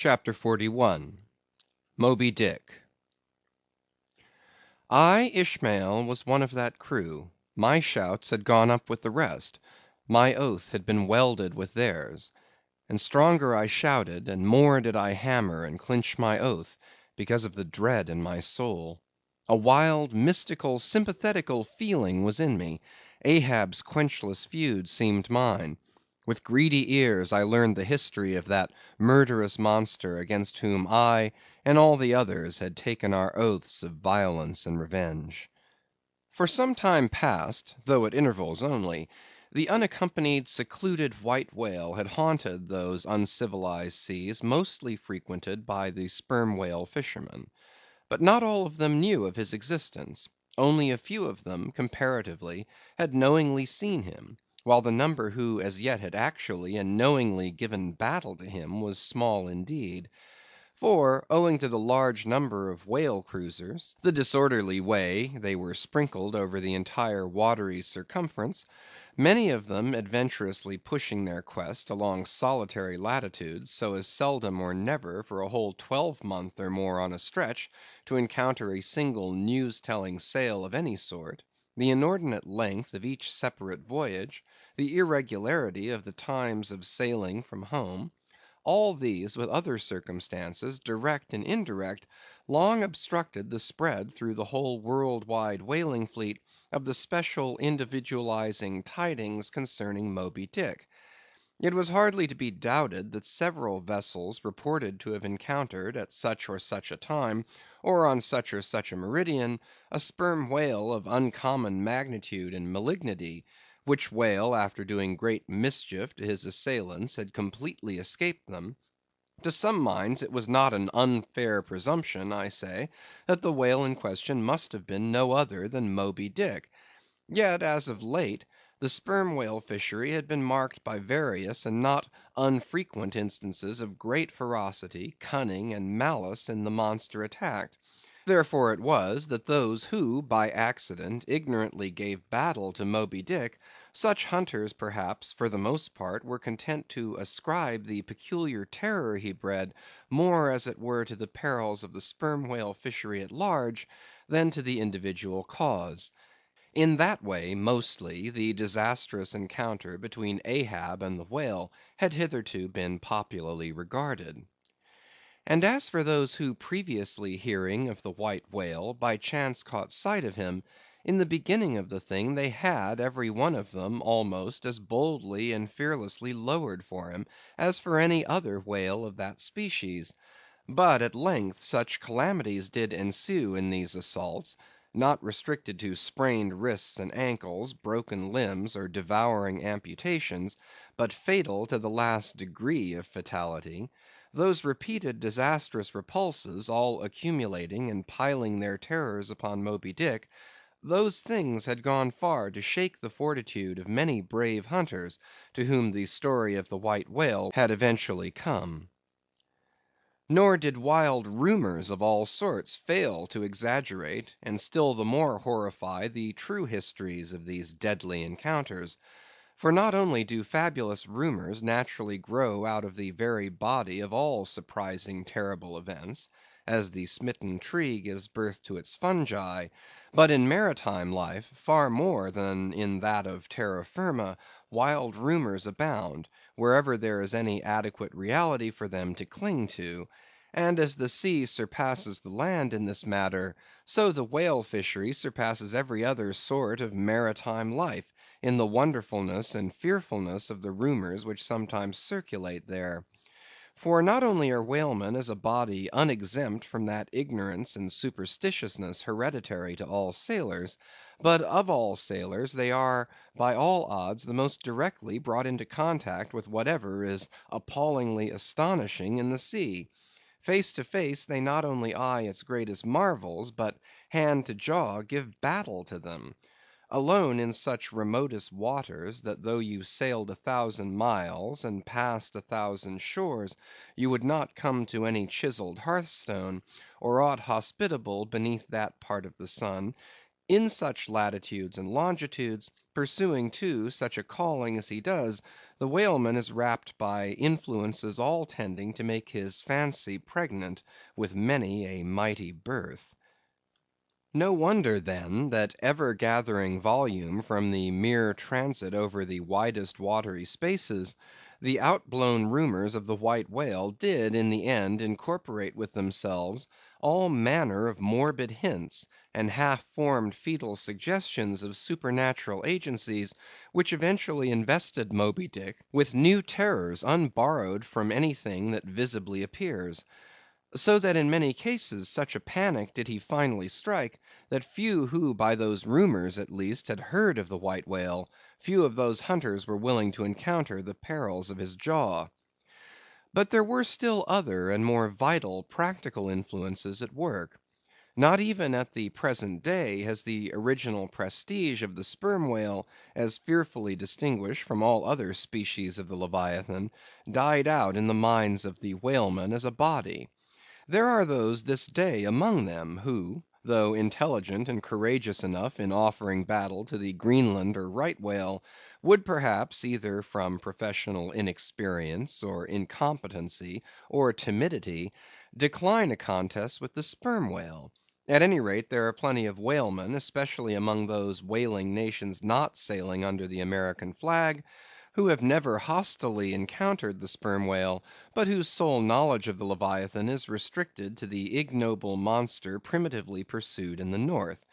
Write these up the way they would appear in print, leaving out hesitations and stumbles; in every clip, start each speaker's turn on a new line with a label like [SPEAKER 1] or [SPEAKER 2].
[SPEAKER 1] CHAPTER 41 Moby Dick I, Ishmael, was one of that crew. My shouts had gone up with the rest. My oath had been welded with theirs. And stronger I shouted, and more did I hammer and clinch my oath, because of the dread in my soul. A wild, mystical, sympathetical feeling was in me. Ahab's quenchless feud seemed mine. With greedy ears I learned the history of that murderous monster against whom I and all the others had taken our oaths of violence and revenge. For some time past, though at intervals only, the unaccompanied, secluded white whale had haunted those uncivilized seas mostly frequented by the sperm whale fishermen. But not all of them knew of his existence. Only a few of them, comparatively, had knowingly seen him, while the number who as yet had actually and knowingly given battle to him was small indeed. For, owing to the large number of whale cruisers, the disorderly way they were sprinkled over the entire watery circumference, many of them adventurously pushing their quest along solitary latitudes, so as seldom or never for a whole 12-month or more on a stretch to encounter a single news-telling sail of any sort, the inordinate length of each separate voyage, the irregularity of the times of sailing from home, all these, with other circumstances, direct and indirect, long obstructed the spread through the whole world-wide whaling fleet of the special individualizing tidings concerning Moby Dick. It was hardly to be doubted that several vessels reported to have encountered at such or such a time, or on such or such a meridian, a sperm whale of uncommon magnitude and malignity, which whale, after doing great mischief to his assailants, had completely escaped them. To some minds it was not an unfair presumption, I say, that the whale in question must have been no other than Moby Dick. Yet, as of late, the sperm whale fishery had been marked by various and not unfrequent instances of great ferocity, cunning, and malice in the monster attacked. Therefore it was, that those who, by accident, ignorantly gave battle to Moby Dick, such hunters, perhaps, for the most part, were content to ascribe the peculiar terror he bred more as it were to the perils of the sperm whale fishery at large, than to the individual cause. In that way, mostly, the disastrous encounter between Ahab and the whale had hitherto been popularly regarded. And as for those who previously hearing of the white whale, by chance caught sight of him, in the beginning of the thing they had, every one of them, almost as boldly and fearlessly lowered for him, as for any other whale of that species. But at length such calamities did ensue in these assaults, not restricted to sprained wrists and ankles, broken limbs, or devouring amputations, but fatal to the last degree of fatality; those repeated disastrous repulses all accumulating and piling their terrors upon Moby Dick; those things had gone far to shake the fortitude of many brave hunters, to whom the story of the white whale had eventually come. Nor did wild rumors of all sorts fail to exaggerate, and still the more horrify the true histories of these deadly encounters. For not only do fabulous rumors naturally grow out of the very body of all surprising, terrible events, as the smitten tree gives birth to its fungi; but in maritime life, far more than in that of terra firma, wild rumors abound, wherever there is any adequate reality for them to cling to. And as the sea surpasses the land in this matter, so the whale fishery surpasses every other sort of maritime life, in the wonderfulness and fearfulness of the rumors which sometimes circulate there. For not only are whalemen as a body unexempt from that ignorance and superstitiousness hereditary to all sailors, but of all sailors they are, by all odds, the most directly brought into contact with whatever is appallingly astonishing in the sea. Face to face, they not only eye its greatest marvels, but hand to jaw give battle to them. Alone in such remotest waters, that though you sailed 1,000 miles, and passed 1,000 shores, you would not come to any chiselled hearthstone, or aught hospitable beneath that part of the sun, In such latitudes and longitudes, pursuing too such a calling as he does, the whaleman is wrapped by influences all tending to make his fancy pregnant with many a mighty birth. No wonder, then, that ever gathering volume from the mere transit over the widest watery spaces, the outblown rumors of the white whale did in the end incorporate with themselves all manner of morbid hints and half-formed fetal suggestions of supernatural agencies, which eventually invested Moby Dick with new terrors unborrowed from anything that visibly appears. So that in many cases such a panic did he finally strike, that few who by those rumors at least had heard of the white whale, few of those hunters were willing to encounter the perils of his jaw. But there were still other and more vital practical influences at work. Not even at the present day has the original prestige of the sperm whale, as fearfully distinguished from all other species of the Leviathan, died out in the minds of the whalemen as a body. There are those this day among them, who, though intelligent and courageous enough in offering battle to the Greenland or right whale, would perhaps, either from professional inexperience, or incompetency, or timidity, decline a contest with the sperm whale. At any rate, there are plenty of whalemen, especially among those whaling nations not sailing under the American flag, who have never hostilely encountered the sperm whale, but whose sole knowledge of the Leviathan is restricted to the ignoble monster primitively pursued in the North.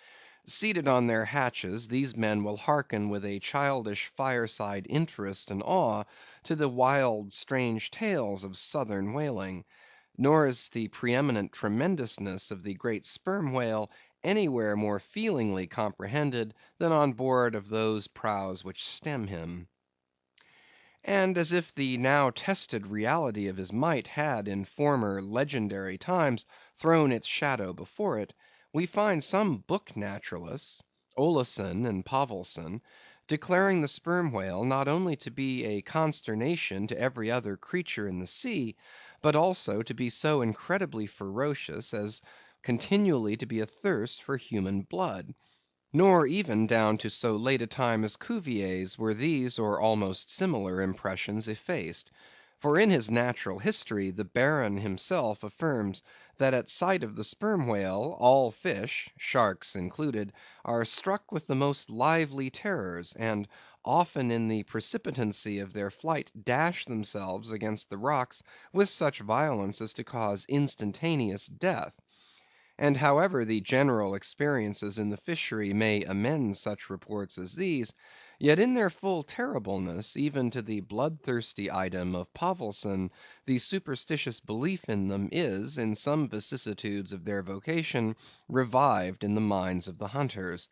[SPEAKER 1] Seated on their hatches, these men will hearken with a childish fireside interest and awe to the wild strange tales of southern whaling. Nor is the preeminent tremendousness of the great sperm whale anywhere more feelingly comprehended than on board of those prows which stem him. And as if the now tested reality of his might had in former legendary times thrown its shadow before it, we find some book naturalists, Olason and Pavelson, declaring the sperm whale not only to be a consternation to every other creature in the sea, but also to be so incredibly ferocious as continually to be athirst for human blood. Nor even down to so late a time as Cuvier's were these or almost similar impressions effaced. For in his Natural History the Baron himself affirms that at sight of the sperm whale all fish, sharks included, are struck with the most lively terrors, and often in the precipitancy of their flight dash themselves against the rocks with such violence as to cause instantaneous death. And however the general experiences in the fishery may amend such reports as these, yet in their full terribleness, even to the bloodthirsty item of Pavelson, the superstitious belief in them is, in some vicissitudes of their vocation, revived in the minds of the hunters.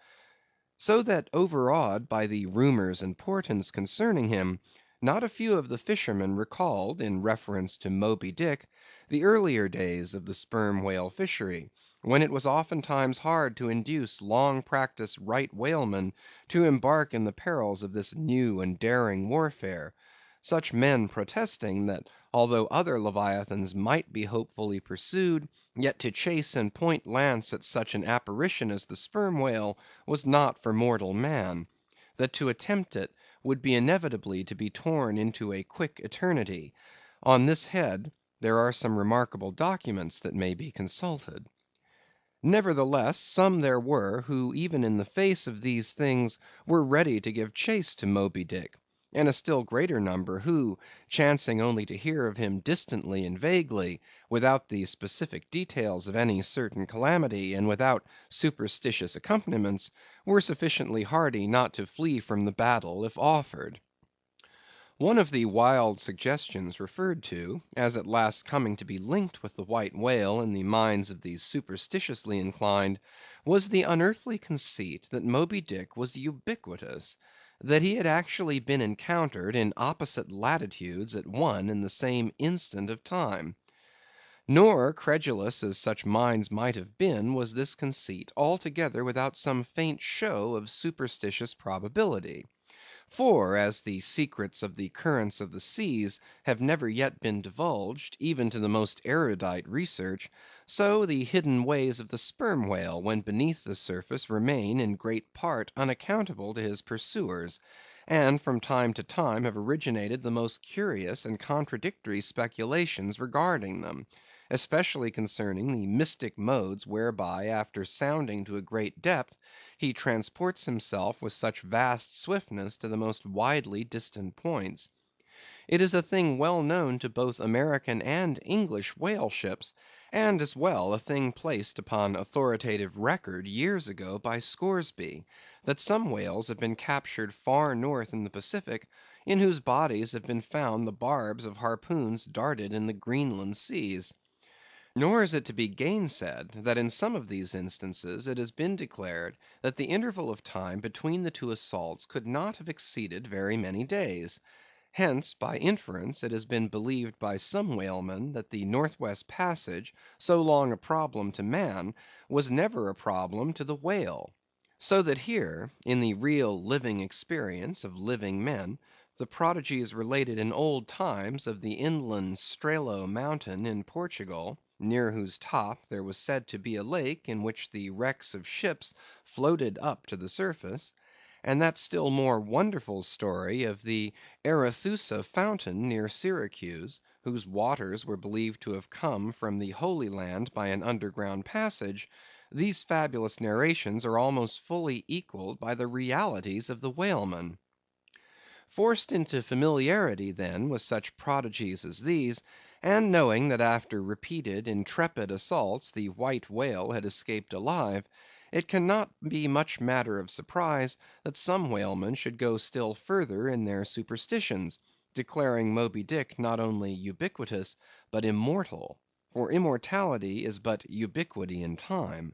[SPEAKER 1] So that overawed by the rumors and portents concerning him, not a few of the fishermen recalled, in reference to Moby Dick, the earlier days of the sperm whale fishery, when it was oftentimes hard to induce long practised right whalemen to embark in the perils of this new and daring warfare; such men protesting that although other leviathans might be hopefully pursued, yet to chase and point lance at such an apparition as the sperm whale was not for mortal man; that to attempt it would be inevitably to be torn into a quick eternity. On this head there are some remarkable documents that may be consulted. Nevertheless, some there were, who even in the face of these things were ready to give chase to Moby Dick; and a still greater number who, chancing only to hear of him distantly and vaguely, without the specific details of any certain calamity, and without superstitious accompaniments, were sufficiently hardy not to flee from the battle if offered. One of the wild suggestions referred to, as at last coming to be linked with the white whale in the minds of the superstitiously inclined, was the unearthly conceit that Moby Dick was ubiquitous; that he had actually been encountered in opposite latitudes at one and the same instant of time. Nor, credulous as such minds might have been, was this conceit altogether without some faint show of superstitious probability. For as the secrets of the currents of the seas have never yet been divulged, even to the most erudite research, so the hidden ways of the sperm whale when beneath the surface remain in great part unaccountable to his pursuers, and from time to time have originated the most curious and contradictory speculations regarding them, especially concerning the mystic modes whereby, after sounding to a great depth, he transports himself with such vast swiftness to the most widely distant points. It is a thing well known to both American and English whale ships, and as well a thing placed upon authoritative record years ago by Scoresby, that some whales have been captured far north in the Pacific, in whose bodies have been found the barbs of harpoons darted in the Greenland seas. Nor is it to be gainsaid, that in some of these instances it has been declared that the interval of time between the two assaults could not have exceeded very many days. Hence, by inference, it has been believed by some whalemen that the North West Passage, so long a problem to man, was never a problem to the whale. So that here, in the real living experience of living men, the prodigies related in old times of the inland Strelo mountain in Portugal, near whose top there was said to be a lake in which the wrecks of ships floated up to the surface, and that still more wonderful story of the Arethusa fountain near Syracuse, whose waters were believed to have come from the Holy Land by an underground passage, these fabulous narrations are almost fully equalled by the realities of the whaleman. Forced into familiarity, then, with such prodigies as these, and knowing that after repeated intrepid assaults the white whale had escaped alive, it cannot be much matter of surprise that some whalemen should go still further in their superstitions, declaring Moby Dick not only ubiquitous, but immortal; for immortality is but ubiquity in time.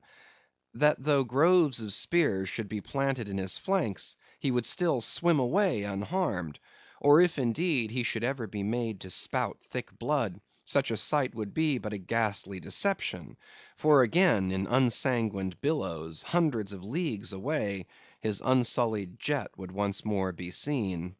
[SPEAKER 1] That though groves of spears should be planted in his flanks, he would still swim away unharmed; or if indeed he should ever be made to spout thick blood, such a sight would be but a ghastly deception; for again in unsanguined billows, hundreds of leagues away, his unsullied jet would once more be seen.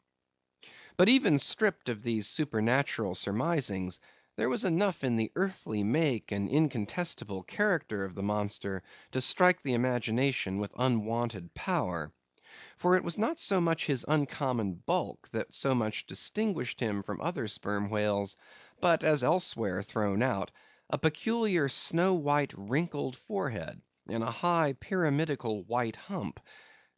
[SPEAKER 1] But even stripped of these supernatural surmisings, there was enough in the earthly make and incontestable character of the monster to strike the imagination with unwonted power. For it was not so much his uncommon bulk that so much distinguished him from other sperm whales, but, as elsewhere thrown out, a peculiar snow white wrinkled forehead, and a high pyramidical white hump.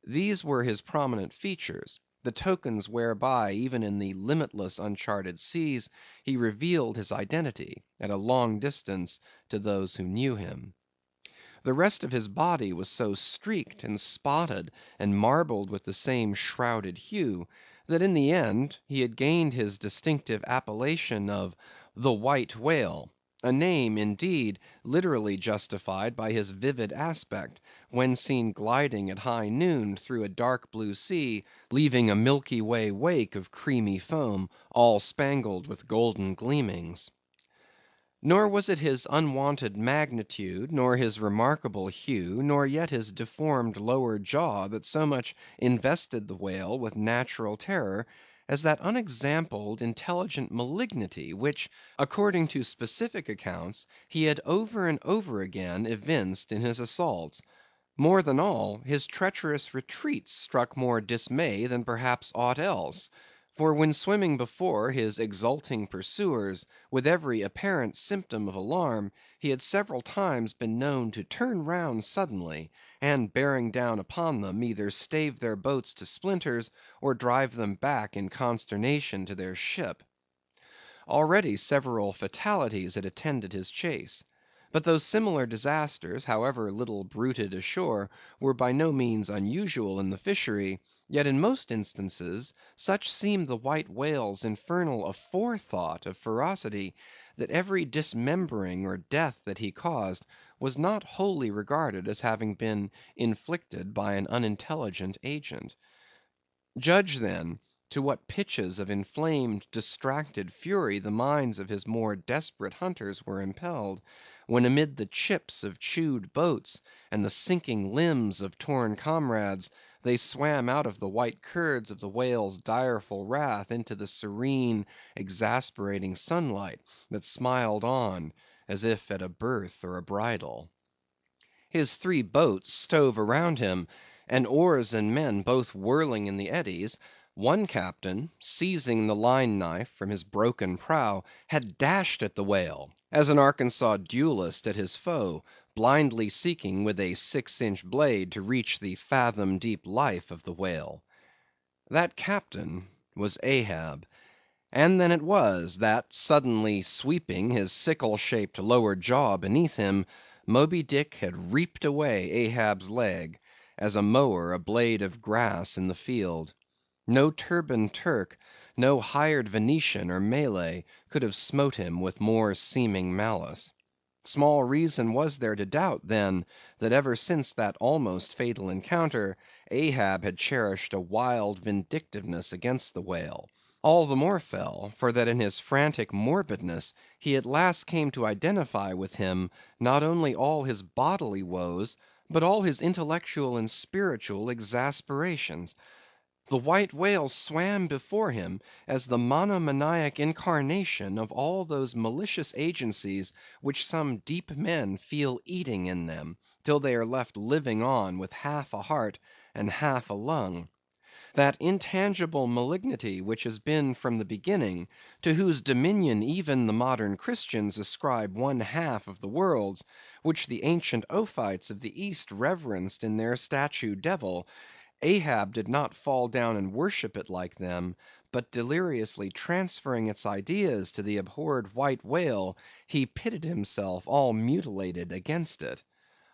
[SPEAKER 1] These were his prominent features, the tokens whereby, even in the limitless uncharted seas, he revealed his identity, at a long distance, to those who knew him. The rest of his body was so streaked, and spotted, and marbled with the same shrouded hue, that in the end he had gained his distinctive appellation of the White Whale; a name, indeed, literally justified by his vivid aspect, when seen gliding at high noon through a dark blue sea, leaving a Milky Way wake of creamy foam, all spangled with golden gleamings. Nor was it his unwonted magnitude, nor his remarkable hue, nor yet his deformed lower jaw that so much invested the whale with natural terror, as that unexampled intelligent malignity which, according to specific accounts, he had over and over again evinced in his assaults. More than all, his treacherous retreats struck more dismay than perhaps aught else; for when swimming before his exulting pursuers, with every apparent symptom of alarm, he had several times been known to turn round suddenly, and bearing down upon them, either stave their boats to splinters, or drive them back in consternation to their ship. Already several fatalities had attended his chase. But though similar disasters, however little bruited ashore, were by no means unusual in the fishery, yet in most instances such seemed the white whale's infernal aforethought of ferocity, that every dismembering or death that he caused was not wholly regarded as having been inflicted by an unintelligent agent. Judge, then, to what pitches of inflamed, distracted fury the minds of his more desperate hunters were impelled, when amid the chips of chewed boats, and the sinking limbs of torn comrades, they swam out of the white curds of the whale's direful wrath into the serene, exasperating sunlight that smiled on as if at a birth or a bridal. His 3 boats stove around him, and oars and men both whirling in the eddies. One captain, seizing the line knife from his broken prow, had dashed at the whale, as an Arkansas duellist at his foe, blindly seeking with a 6-inch blade to reach the fathom-deep life of the whale. That captain was Ahab. And then it was, that suddenly sweeping his sickle-shaped lower jaw beneath him, Moby Dick had reaped away Ahab's leg, as a mower a blade of grass in the field. No turbaned Turk, no hired Venetian or Malay, could have smote him with more seeming malice. Small reason was there to doubt, then, that ever since that almost fatal encounter, Ahab had cherished a wild vindictiveness against the whale. All the more fell, for that in his frantic morbidness he at last came to identify with him not only all his bodily woes, but all his intellectual and spiritual exasperations. The white whale swam before him as the monomaniac incarnation of all those malicious agencies which some deep men feel eating in them, till they are left living on with half a heart and half a lung. That intangible malignity which has been from the beginning, to whose dominion even the modern Christians ascribe 1/2 of the worlds, which the ancient Ophites of the East reverenced in their statue devil, Ahab did not fall down and worship it like them, but deliriously transferring its ideas to the abhorred white whale, he pitted himself all mutilated against it.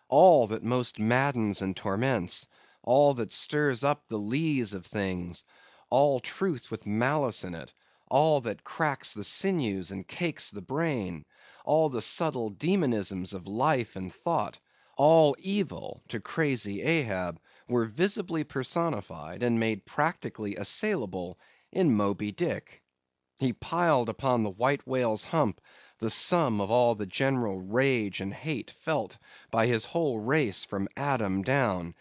[SPEAKER 1] All that most maddens and torments, all that stirs up the lees of things, all truth with malice in it, all that cracks the sinews and cakes the brain, all the subtle demonisms of life and thought, all evil to crazy Ahab, were visibly personified and made practically assailable in Moby Dick. He piled upon the white whale's hump the sum of all the general rage and hate felt by his whole race from Adam down,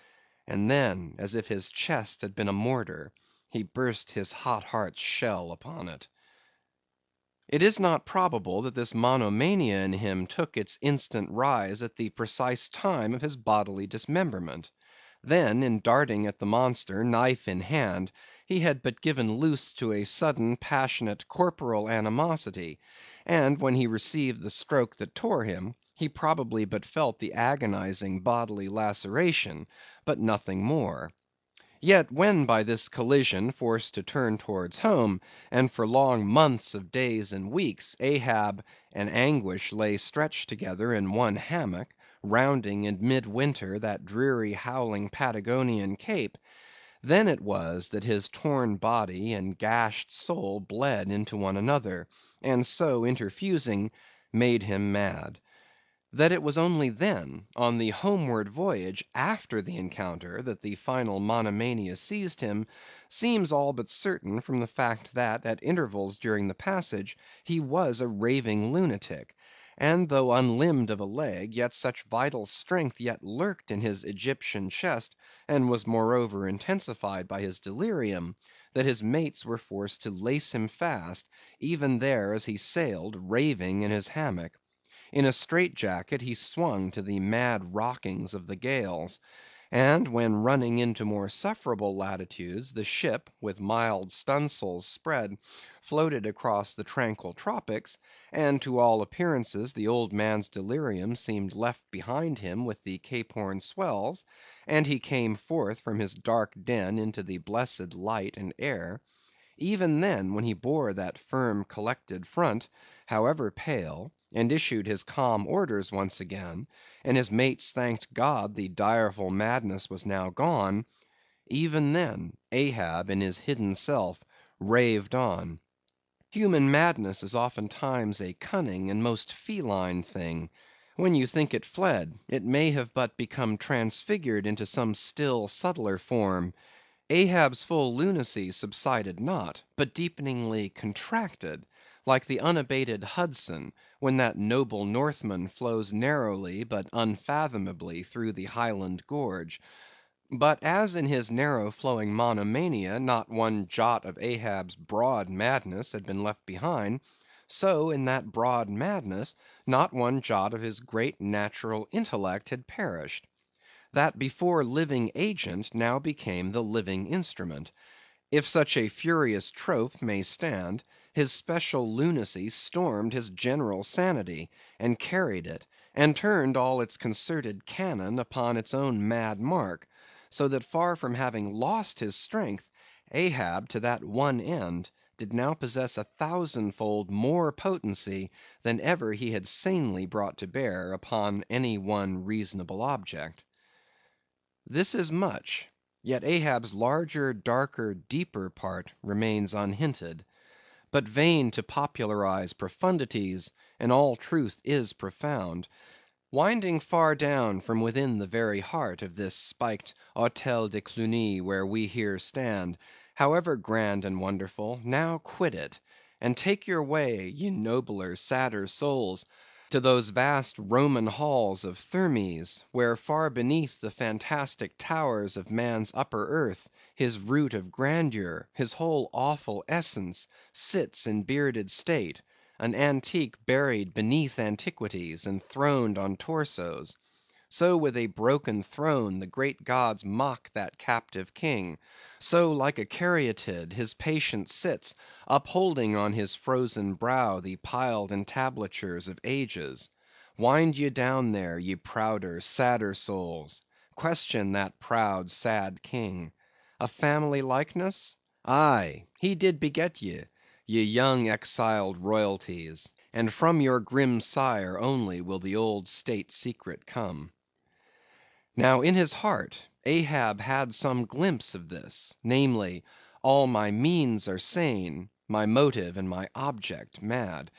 [SPEAKER 1] and then, as if his chest had been a mortar, he burst his hot heart's shell upon it. It is not probable that this monomania in him took its instant rise at the precise time of his bodily dismemberment. Then, in darting at the monster, knife in hand, he had but given loose to a sudden, passionate, corporal animosity; and when he received the stroke that tore him, he probably but felt the agonizing bodily laceration, but nothing more. Yet when by this collision forced to turn towards home, and for long months of days and weeks, Ahab and Anguish lay stretched together in one hammock, rounding in mid-winter that dreary howling Patagonian Cape, then it was that his torn body and gashed soul bled into one another, and so interfusing, made him mad. That it was only then, on the homeward voyage after the encounter, that the final monomania seized him, seems all but certain from the fact that, at intervals during the passage, he was a raving lunatic; and though unlimbed of a leg, yet such vital strength yet lurked in his Egyptian chest, and was moreover intensified by his delirium, that his mates were forced to lace him fast, even there as he sailed raving in his hammock. In a strait jacket he swung to the mad rockings of the gales; and when running into more sufferable latitudes, the ship, with mild stunsails spread, floated across the tranquil tropics, and to all appearances the old man's delirium seemed left behind him with the Cape Horn swells, and he came forth from his dark den into the blessed light and air; even then, when he bore that firm collected front, however pale, and issued his calm orders once again, and his mates thanked God the direful madness was now gone; even then, Ahab in his hidden self raved on. Human madness is oftentimes a cunning and most feline thing. When you think it fled, it may have but become transfigured into some still subtler form. Ahab's full lunacy subsided not, but deepeningly contracted, like the unabated Hudson, when that noble Northman flows narrowly but unfathomably through the Highland gorge. But as in his narrow flowing monomania not one jot of Ahab's broad madness had been left behind, so in that broad madness not one jot of his great natural intellect had perished. That before living agent now became the living instrument. If such a furious trope may stand, his special lunacy stormed his general sanity, and carried it, and turned all its concerted cannon upon its own mad mark; so that far from having lost his strength, Ahab to that one end did now possess 1,000-fold more potency than ever he had sanely brought to bear upon any one reasonable object. This is much; yet Ahab's larger, darker, deeper part remains unhinted. But vain to popularize profundities, and all truth is profound. Winding far down from within the very heart of this spiked Hôtel de Cluny where we here stand, however grand and wonderful, now quit it, and take your way, ye nobler, sadder souls, to those vast Roman halls of Thermes, where far beneath the fantastic towers of man's upper earth, his root of grandeur, his whole awful essence, sits in bearded state, an antique buried beneath antiquities, and throned on torsos. So with a broken throne the great gods mock that captive king; so like a caryatid his patient sits, upholding on his frozen brow the piled entablatures of ages. Wind ye down there, ye prouder, sadder souls; question that proud, sad king. A family likeness? Aye, he did beget ye, ye young exiled royalties; and from your grim sire only will the old state secret come. Now in his heart Ahab had some glimpse of this, namely, all my means are sane, my motive and my object mad.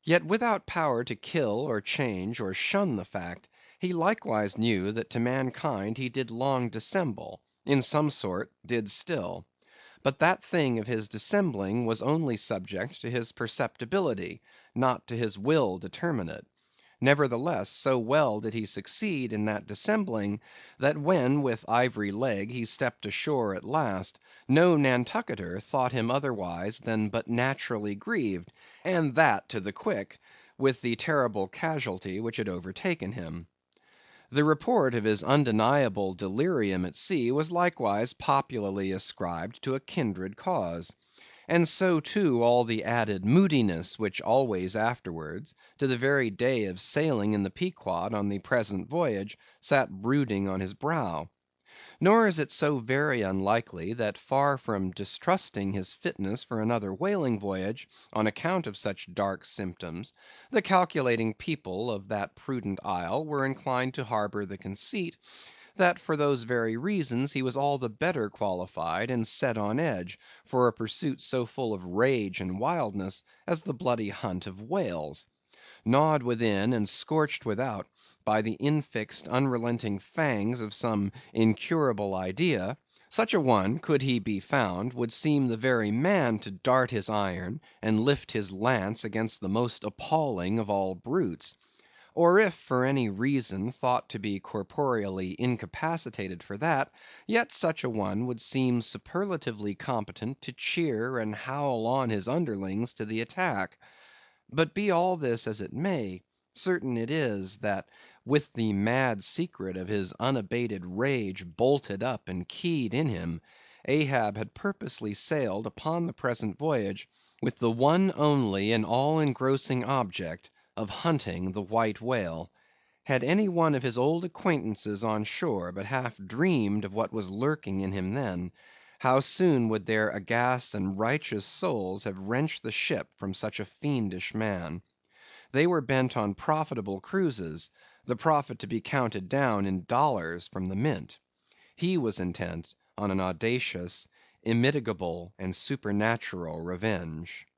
[SPEAKER 1] Yet without power to kill, or change, or shun the fact, he likewise knew that to mankind he did long dissemble; in some sort did still. But that thing of his dissembling was only subject to his perceptibility, not to his will determinate. Nevertheless, so well did he succeed in that dissembling, that when with ivory leg he stepped ashore at last, no Nantucketer thought him otherwise than but naturally grieved, and that to the quick, with the terrible casualty which had overtaken him. The report of his undeniable delirium at sea was likewise popularly ascribed to a kindred cause. And so too all the added moodiness which always afterwards, to the very day of sailing in the Pequod on the present voyage, sat brooding on his brow. Nor is it so very unlikely that far from distrusting his fitness for another whaling voyage, on account of such dark symptoms, the calculating people of that prudent isle were inclined to harbor the conceit, that for those very reasons he was all the better qualified and set on edge for a pursuit so full of rage and wildness as the bloody hunt of whales. Gnawed within and scorched without by the infixed unrelenting fangs of some incurable idea, such a one, could he be found, would seem the very man to dart his iron and lift his lance against the most appalling of all brutes. Or if for any reason thought to be corporeally incapacitated for that, yet such a one would seem superlatively competent to cheer and howl on his underlings to the attack. But be all this as it may, certain it is, that with the mad secret of his unabated rage bolted up and keyed in him, Ahab had purposely sailed upon the present voyage with the one only and all engrossing object of hunting the white whale. Had any one of his old acquaintances on shore but half dreamed of what was lurking in him then, how soon would their aghast and righteous souls have wrenched the ship from such a fiendish man. They were bent on profitable cruises, the profit to be counted down in dollars from the mint. He was intent on an audacious, immitigable, and supernatural revenge.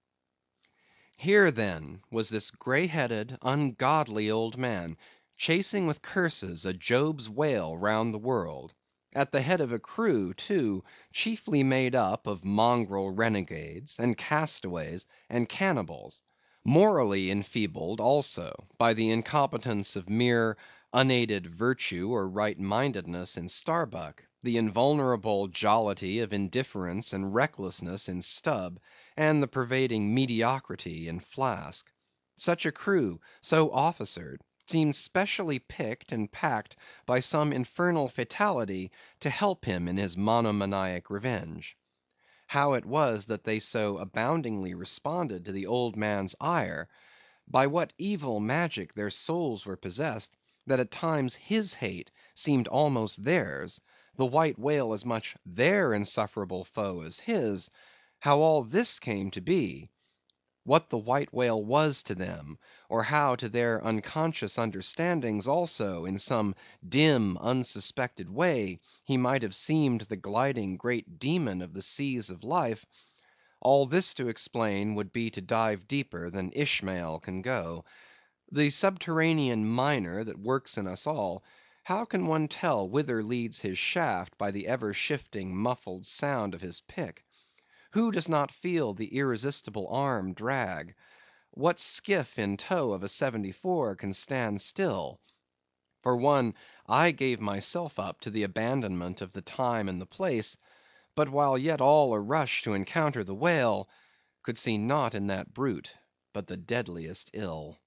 [SPEAKER 1] Here, then, was this grey‐headed, ungodly old man, chasing with curses a Job's whale round the world; at the head of a crew, too, chiefly made up of mongrel renegades, and castaways, and cannibals; morally enfeebled, also, by the incompetence of mere unaided virtue or right mindedness in Starbuck. the invulnerable jollity of indifference and recklessness in Stubb, and the pervading mediocrity in Flask. Such a crew, so officered, seemed specially picked and packed by some infernal fatality to help him in his monomaniac revenge. How it was that they so aboundingly responded to the old man's ire, by what evil magic their souls were possessed, that at times his hate seemed almost theirs, the white whale as much their insufferable foe as his; how all this came to be; what the white whale was to them, or how to their unconscious understandings also, in some dim, unsuspected way, he might have seemed the gliding great demon of the seas of life; all this to explain would be to dive deeper than Ishmael can go. The subterranean miner that works in us all, how can one tell whither leads his shaft by the ever shifting muffled sound of his pick? Who does not feel the irresistible arm drag? What skiff in tow of a 74 can stand still? For one, I gave myself up to the abandonment of the time and the place; but while yet all a rush to encounter the whale, could see naught in that brute but the deadliest ill.